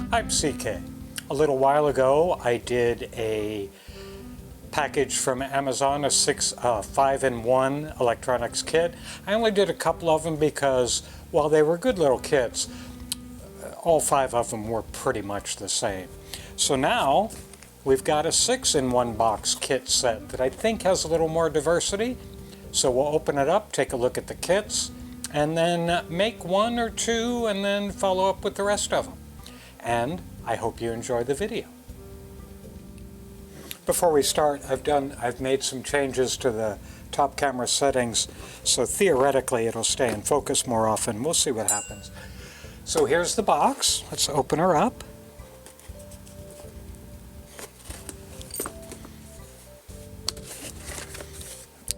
I'm CK. A little while ago I did a package from Amazon, a 5-in-1 electronics kit. I only did a couple of them because while they were good little kits, all 5 of them were pretty much the same. So now we've got a 6-in-1 box kit set that I think has a little more diversity. So we'll open it up, take a look at the kits, and then make 1 or 2 and then follow up with the rest of them. And I hope you enjoy the video. Before we start, I've made some changes to the top camera settings, so theoretically it'll stay in focus more often. We'll see what happens. So here's the box. Let's open her up.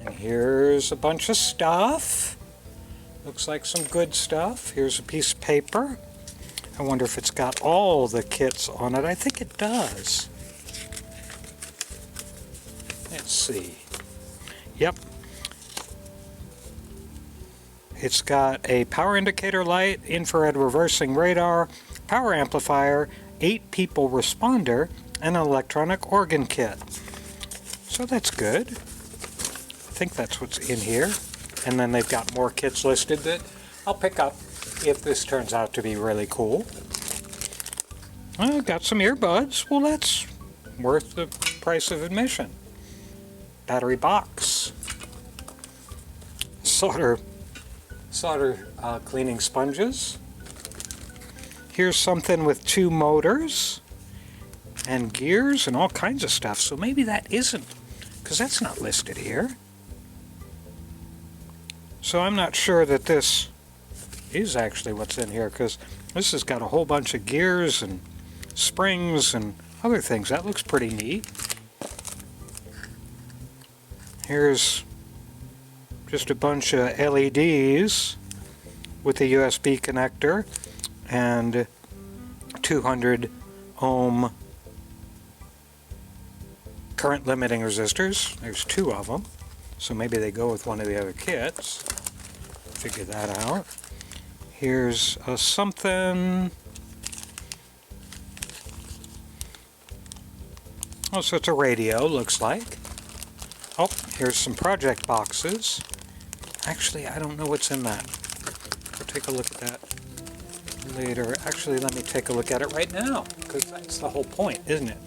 And here's a bunch of stuff. Looks like some good stuff. Here's a piece of paper. I wonder if it's got all the kits on it. I think it does. Let's see. Yep. It's got a power indicator light, infrared reversing radar, power amplifier, 8 people responder, and an electronic organ kit. So that's good. I think that's what's in here. And then they've got more kits listed that I'll pick up if this turns out to be really cool. Well, got some earbuds. Well, that's worth the price of admission. Battery box. Solder cleaning sponges. Here's something with 2 motors and gears and all kinds of stuff. So maybe that isn't, because that's not listed here. So I'm not sure that this is actually what's in here, because this has got a whole bunch of gears and springs and other things. That looks pretty neat. Here's just a bunch of LEDs with a USB connector and 200 ohm current limiting resistors. There's 2 of them, so maybe they go with one of the other kits. Figure that out. Here's something. Oh, so it's a radio, looks like. Oh, here's some project boxes. Actually, I don't know what's in that. We'll take a look at that later. Actually, let me take a look at it right now, because that's the whole point, isn't it?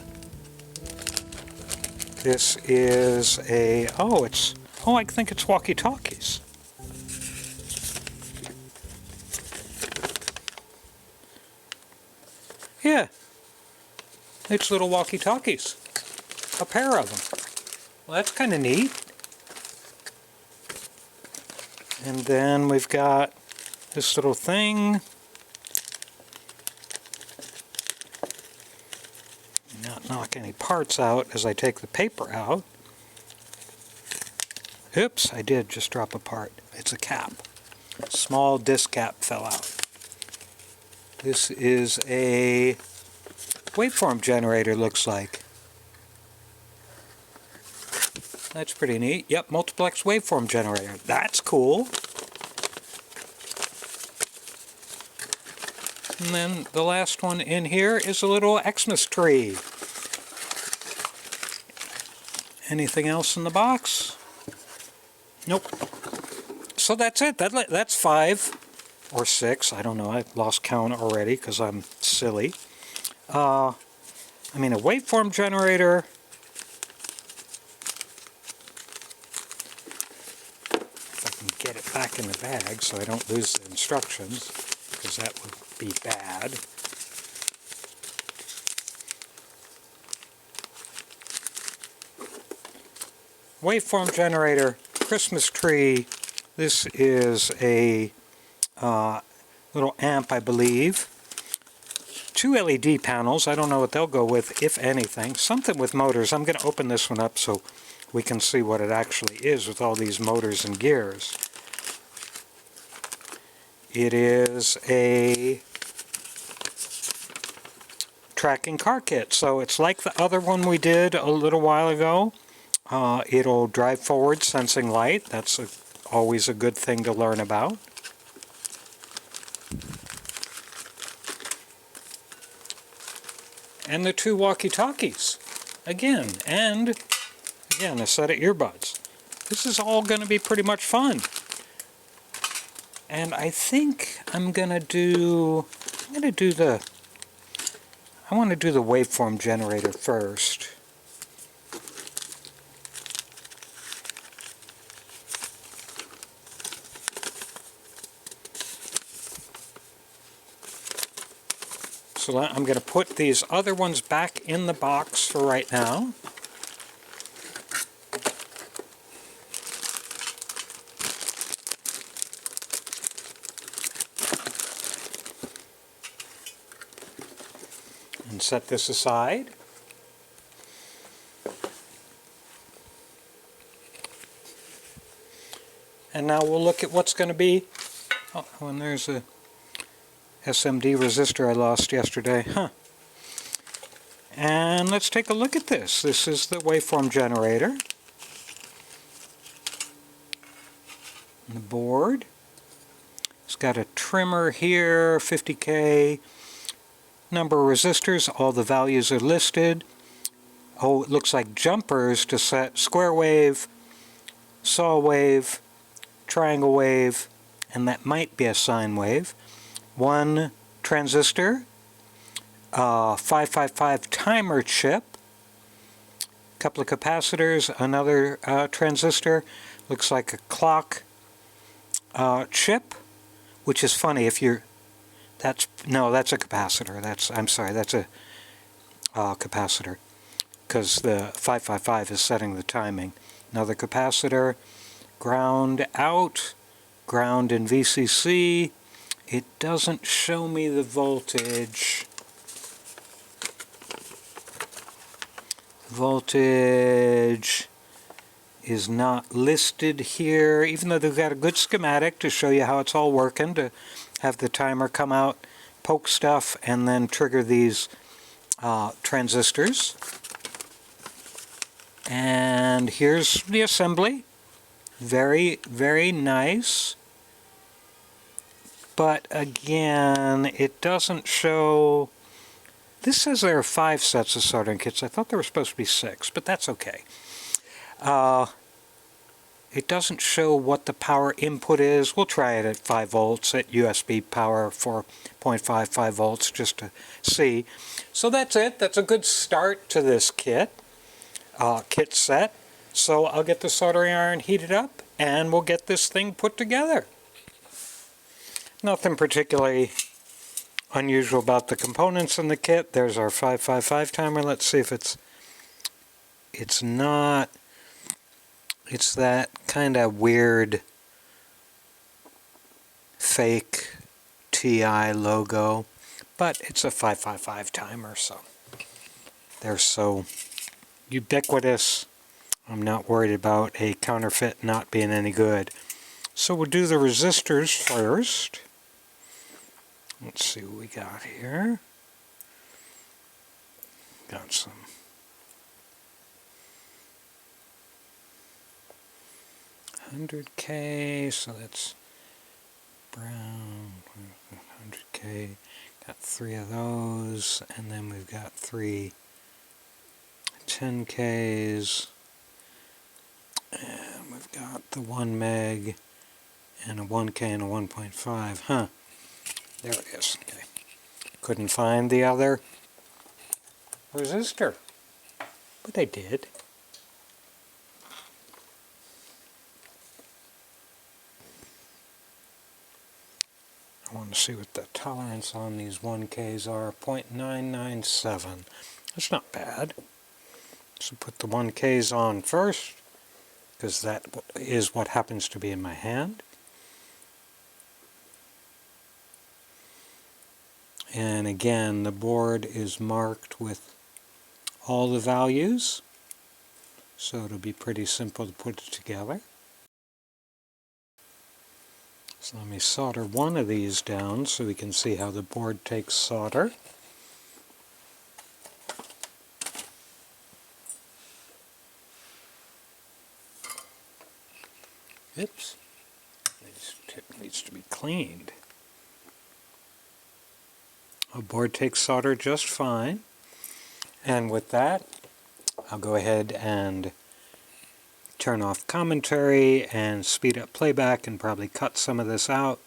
This is a... oh, I think it's walkie-talkies. Yeah, it's little walkie-talkies. A pair of them. Well, that's kind of neat. And then we've got this little thing. Not knock any parts out as I take the paper out. Oops, I did just drop a part. It's a cap. Small disc cap fell out. This is a waveform generator, looks like. That's pretty neat. Yep, multiplex waveform generator. That's cool. And then the last one in here is a little Xmas tree. Anything else in the box? Nope. So that's it. That's 5 or 6. I don't know. I've lost count already because I'm silly. I mean, a waveform generator. If I can get it back in the bag so I don't lose the instructions, because that would be bad. Waveform generator, Christmas tree. This is a little amp, I believe. 2 LED panels. I don't know what they'll go with, if anything. Something with motors. I'm going to open this one up so we can see what it actually is with all these motors and gears. It is a tracking car kit. So it's like the other one we did a little while ago. It'll drive forward sensing light. That's always a good thing to learn about. and the 2 walkie-talkies. Again, and again, a set of earbuds. This is all going to be pretty much fun. And I think I want to do the waveform generator first. So I'm going to put these other ones back in the box for right now. And set this aside. And now we'll look at what's going to be... Oh, and there's a SMD resistor I lost yesterday. And let's take a look at this. This is the waveform generator. And the board. It's got a trimmer here, 50K. Number of resistors, all the values are listed. Oh, it looks like jumpers to set square wave, saw wave, triangle wave, and that might be a sine wave. 1 transistor, 555 timer chip, a couple of capacitors, another transistor, looks like a clock chip, which is funny if you're, that's a capacitor, I'm sorry, that's a capacitor, because the 555 is setting the timing. Another capacitor, ground out, ground in VCC. It doesn't show me the voltage. Voltage is not listed here, even though they've got a good schematic to show you how it's all working, to have the timer come out, poke stuff, and then trigger these transistors. And here's the assembly. Very, very nice. But again, it doesn't show... This says there are 5 sets of soldering kits. I thought there were supposed to be 6, but that's okay. It doesn't show what the power input is. We'll try it at 5 volts at USB power 4.55 volts just to see. So that's it. That's a good start to this kit set. So I'll get the soldering iron heated up and we'll get this thing put together. Nothing particularly unusual about the components in the kit. There's our 555 timer. Let's see if it's not. It's that kind of weird fake TI logo, but it's a 555 timer, so they're so ubiquitous. I'm not worried about a counterfeit not being any good. So we'll do the resistors first. Let's see what we got here. Got some 100K, so that's brown, 100K. Got 3 of those, and then we've got 3 10Ks. And we've got the 1 meg and a 1K and a 1.5. There it is. Okay. Couldn't find the other resistor, but I did. I want to see what the tolerance on these 1Ks are. 0.997. That's not bad. So put the 1Ks on first, because that is what happens to be in my hand. And again, the board is marked with all the values, so it'll be pretty simple to put it together. So let me solder one of these down so we can see how the board takes solder. Oops, this tip needs to be cleaned. A board takes solder just fine. And with that, I'll go ahead and turn off commentary and speed up playback and probably cut some of this out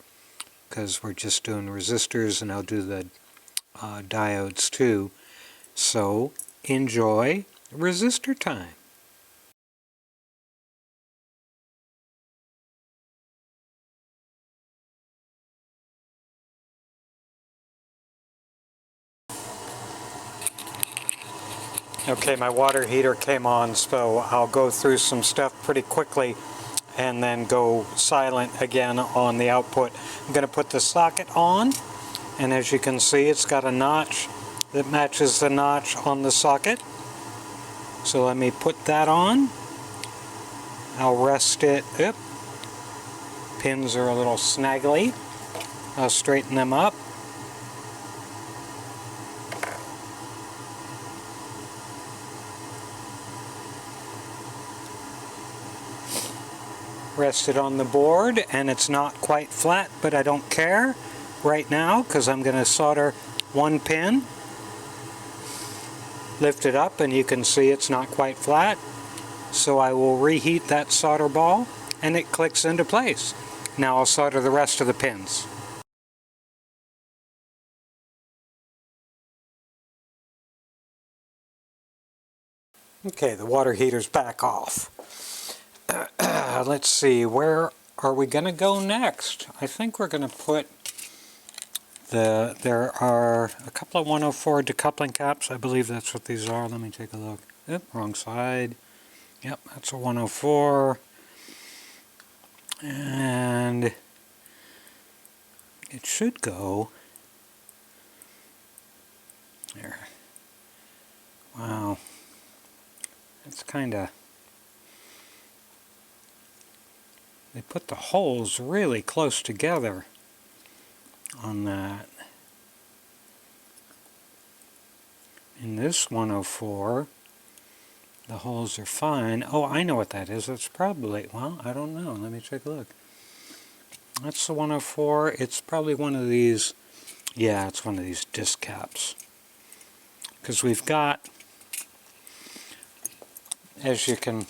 because we're just doing resistors, and I'll do the diodes too. So enjoy resistor time. Okay, my water heater came on, so I'll go through some stuff pretty quickly and then go silent again on the output. I'm going to put the socket on, and as you can see, it's got a notch that matches the notch on the socket. So let me put that on. I'll rest it. Yep. Pins are a little snaggly. I'll straighten them up. Rest it on the board, and it's not quite flat, but I don't care right now because I'm going to solder one pin. Lift it up and you can see it's not quite flat. So I will reheat that solder ball and it clicks into place. Now I'll solder the rest of the pins. Okay, the water heater's back off. Let's see, where are we going to go next? I think we're going to put there are a couple of 104 decoupling caps. I believe that's what these are. Let me take a look. Yep, wrong side. Yep, that's a 104. And it should go there. Wow. It's kind of... They put the holes really close together on that. In this 104, the holes are fine. Oh, I know what that is. It's probably, well, I don't know. Let me take a look. That's the 104. It's probably one of these, yeah, it's one of these disc caps. Because we've got, as you can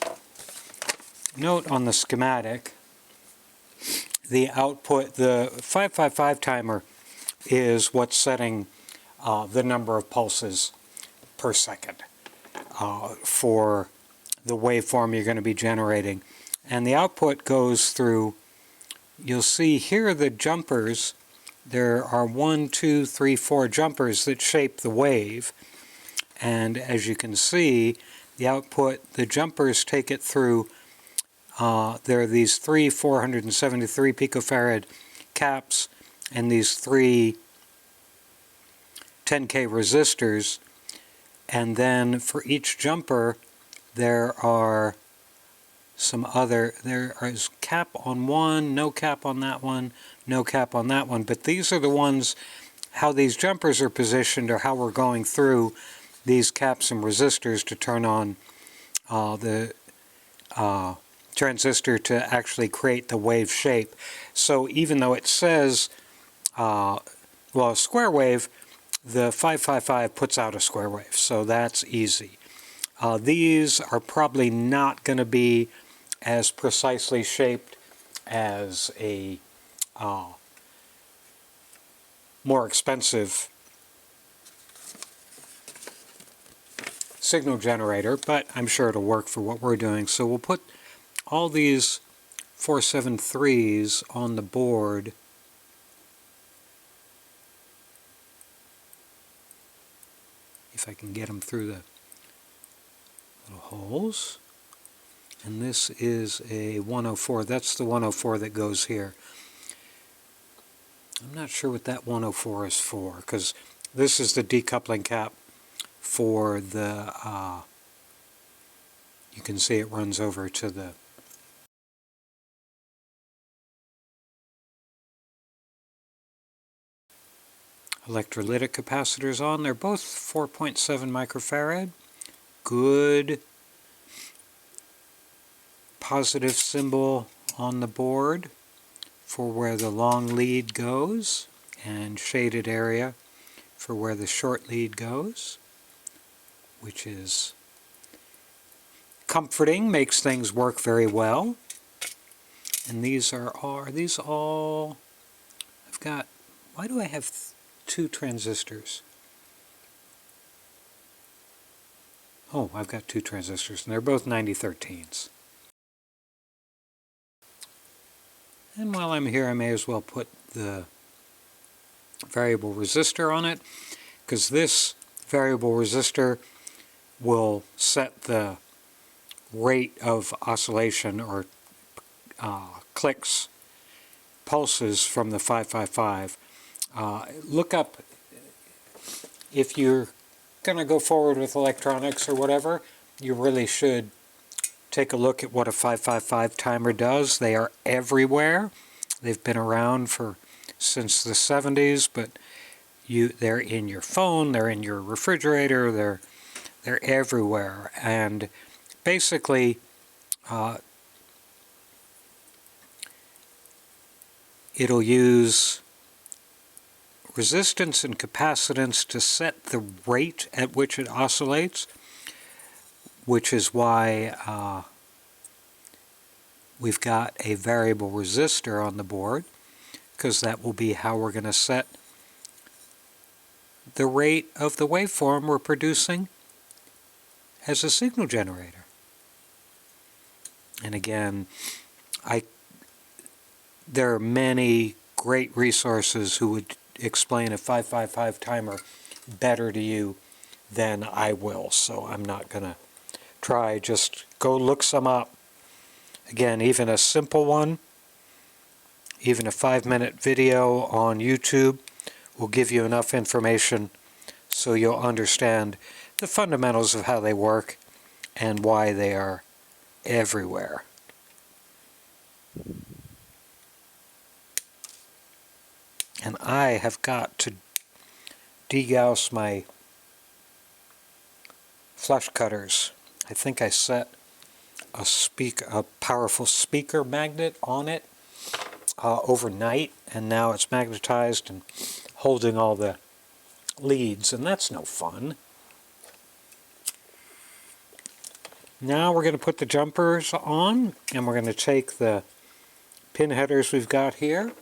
note on the schematic, the output, the 555 timer is what's setting the number of pulses per second for the waveform you're going to be generating. And the output goes through, you'll see here the jumpers, there are 1, 2, 3, 4 jumpers that shape the wave. And as you can see, the output, the jumpers take it through. There are these 3 473 picofarad caps and these 3 10K resistors, and then for each jumper there are some other, there is cap on one, no cap on that one, no cap on that one, but these are the ones, how these jumpers are positioned or how we're going through these caps and resistors to turn on the transistor to actually create the wave shape. So even though it says, well, a square wave, the 555 puts out a square wave, so that's easy. These are probably not going to be as precisely shaped as a more expensive signal generator, but I'm sure it'll work for what we're doing. So we'll put all these 473s on the board. If I can get them through the little holes. And this is a 104. That's the 104 that goes here. I'm not sure what that 104 is for, because this is the decoupling cap for the, you can see it runs over to the electrolytic capacitors on. They're both 4.7 microfarad. Good positive symbol on the board for where the long lead goes, and shaded area for where the short lead goes. which is comforting, makes things work very well. And these are these all, I've got, why do I have two transistors? Oh, I've got two transistors, and they're both 9013s. And while I'm here, I may as well put the variable resistor on it, because this variable resistor will set the rate of oscillation or clicks, pulses from the 555. Look up, if you're going to go forward with electronics or whatever, you really should take a look at what a 555 timer does. They are everywhere. They've been around since the 70s, but they're in your phone, they're in your refrigerator, they're everywhere. And basically, it'll use resistance and capacitance to set the rate at which it oscillates, which is why we've got a variable resistor on the board, because that will be how we're going to set the rate of the waveform we're producing as a signal generator. And again, there are many great resources who would explain a 555 timer better to you than I will, so I'm not going to try. Just go look some up. Again, even a simple one, even a 5-minute video on YouTube will give you enough information so you'll understand the fundamentals of how they work and why they are everywhere. And I have got to degauss my flush cutters. I think I set a powerful speaker magnet on it overnight, and now it's magnetized and holding all the leads, and that's no fun. Now we're going to put the jumpers on, and we're going to take the pin headers we've got here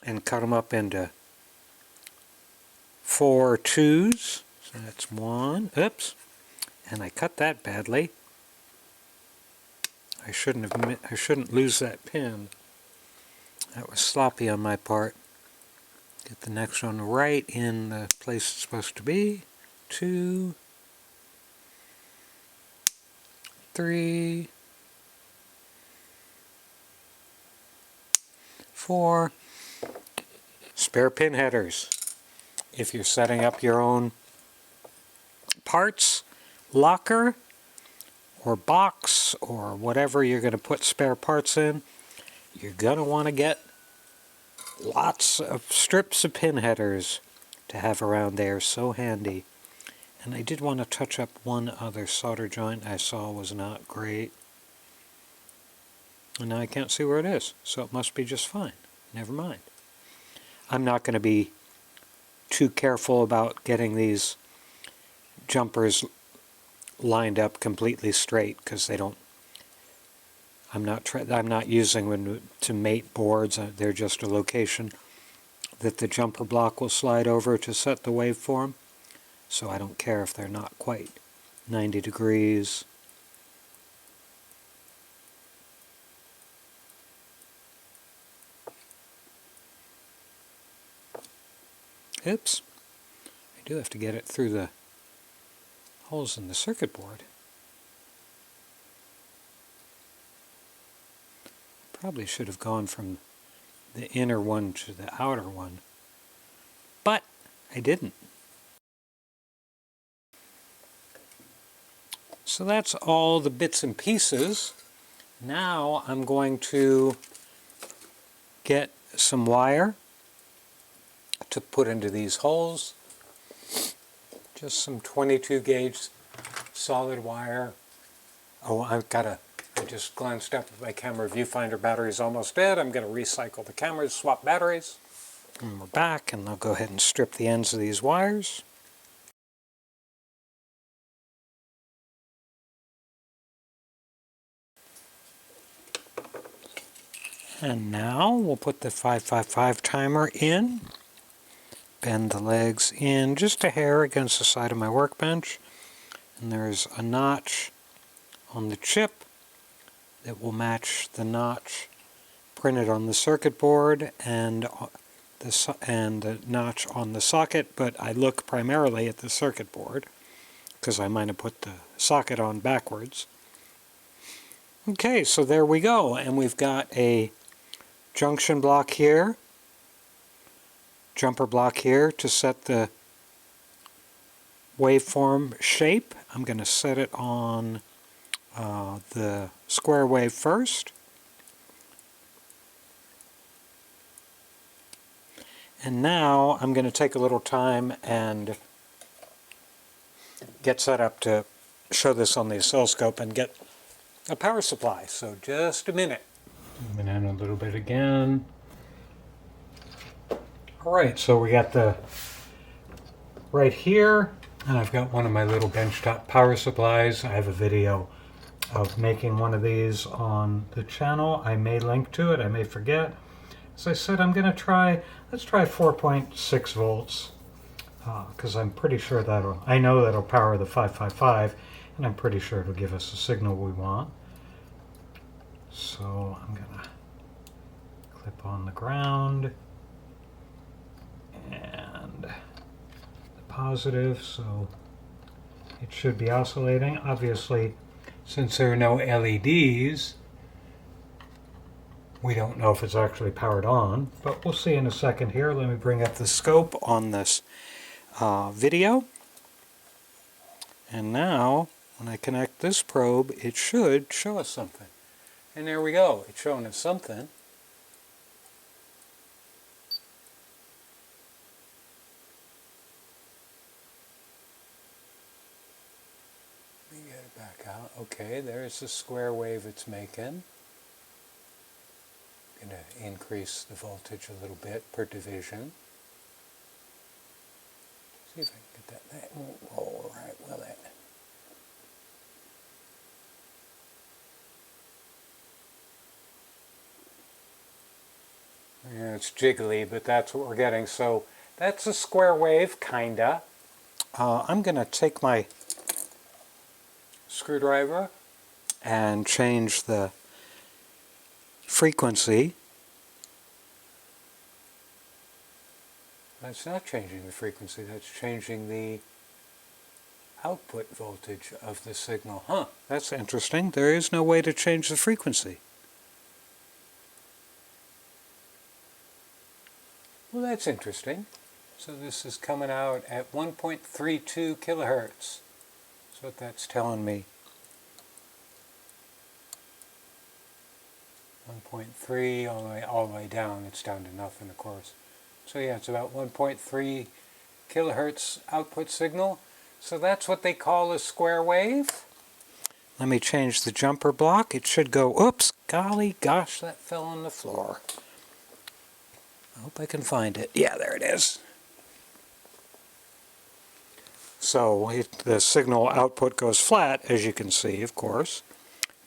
and cut them up into 4 2s. So that's 1. Oops. And I cut that badly. I shouldn't lose that pin. That was sloppy on my part. Get the next one right in the place it's supposed to be. 2, 3, 4. Spare pin headers. If you're setting up your own parts locker or box or whatever you're going to put spare parts in, you're going to want to get lots of strips of pin headers to have around there. So handy. And I did want to touch up one other solder joint I saw was not great. And now I can't see where it is, so it must be just fine. Never mind. I'm not going to be too careful about getting these jumpers lined up completely straight, because they don't. I'm not using them to mate boards. They're just a location that the jumper block will slide over to set the waveform. So I don't care if they're not quite 90 degrees. Oops. I do have to get it through the holes in the circuit board. Probably should have gone from the inner one to the outer one, but I didn't. So that's all the bits and pieces. Now I'm going to get some wire to put into these holes. Just some 22 gauge solid wire. Oh, I just glanced up at my camera viewfinder. Battery's almost dead. I'm going to recycle the cameras, swap batteries. And we're back, and I'll go ahead and strip the ends of these wires. And now we'll put the 555 timer in, bend the legs in just a hair against the side of my workbench, and there's a notch on the chip that will match the notch printed on the circuit board and the notch on the socket, but I look primarily at the circuit board because I might have put the socket on backwards. Okay, so there we go, and we've got a junction block here, jumper block here to set the waveform shape. I'm going to set it on the square wave first. And now I'm going to take a little time and get set up to show this on the oscilloscope and get a power supply. So just a minute. Zoom in a little bit again. Alright, so we got the right here, and I've got one of my little benchtop power supplies. I have a video of making one of these on the channel. I may link to it, I may forget. As I said, I'm going to try, let's try 4.6 volts, because I'm pretty sure I know that'll power the 555, and I'm pretty sure it'll give us the signal we want. So I'm going to clip on the ground and the positive, so it should be oscillating. Obviously, since there are no LEDs, we don't know if it's actually powered on, but we'll see in a second here. Let me bring up the scope on this video. And now, when I connect this probe, it should show us something. And there we go. It's showing us something. Let me get it back out. Okay, there's the square wave it's making. I'm going to increase the voltage a little bit per division. See if I can get that. That won't roll right, will it? Yeah, it's jiggly, but that's what we're getting. So that's a square wave, kinda. I'm going to take my screwdriver and change the frequency. That's not changing the frequency, that's changing the output voltage of the signal. Huh, that's interesting. There is no way to change the frequency. Well, that's interesting. So this is coming out at 1.32 kilohertz. That's what that's telling me. 1.3 all the way down. It's down to nothing, of course. So yeah, it's about 1.3 kilohertz output signal. So that's what they call a square wave. Let me change the jumper block. It should go, oops, golly gosh, that fell on the floor. I hope I can find it. Yeah, there it is. So the signal output goes flat, as you can see, of course.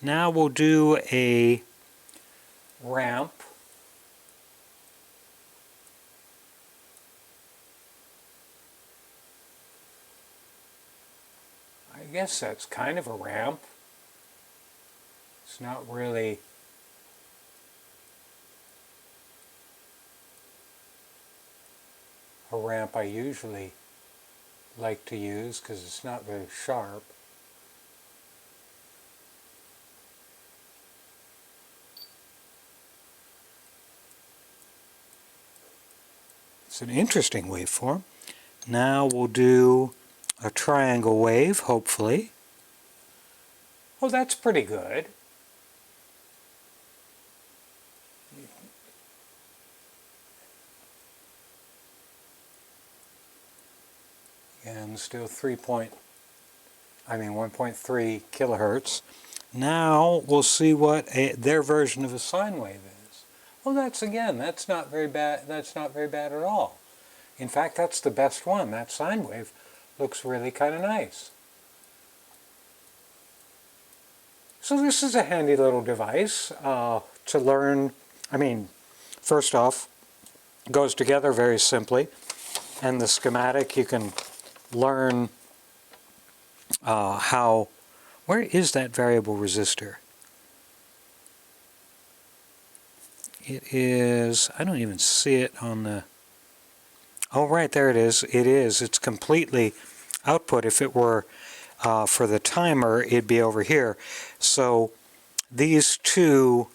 Now we'll do a ramp. I guess that's kind of a ramp. It's not really a ramp I usually like to use because it's not very sharp. It's an interesting waveform. Now we'll do a triangle wave, hopefully. Oh, that's pretty good. And still 1.3 kilohertz. Now we'll see what their version of a sine wave is. Well, that's not very bad. That's not very bad at all. In fact, that's the best one. That sine wave looks really kind of nice. So this is a handy little device to learn I mean, first off, goes together very simply, and the schematic you can learn how. Where is that variable resistor? It is, I don't even see it on the, oh right, there it is. It is, it's completely output. If it were for the timer, it'd be over here. So these two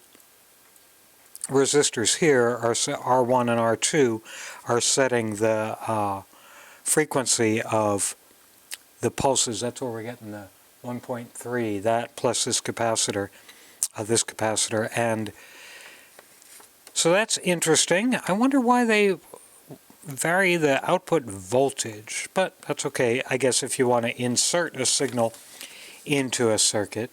resistors here, are R1 and R2, are setting the frequency of the pulses. That's where we're getting the 1.3, that plus this capacitor, and so that's interesting. I wonder why they vary the output voltage, but that's okay, I guess, if you want to insert a signal into a circuit.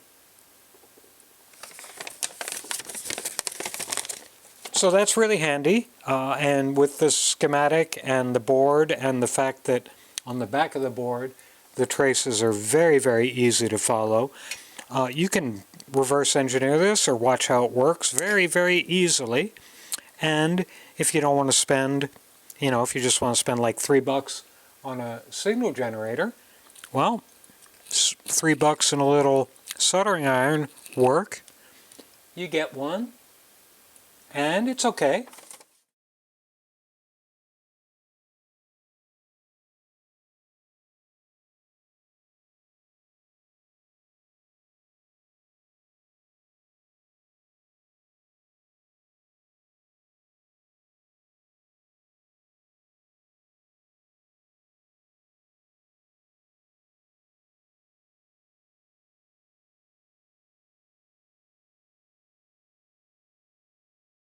So that's really handy, and with the schematic and the board and the fact that on the back of the board the traces are very, very easy to follow, you can reverse engineer this or watch how it works very, very easily. And if you don't want to spend, you know, if you just want to spend like $3 on a signal generator, well, $3 and a little soldering iron work. You get one, and it's okay.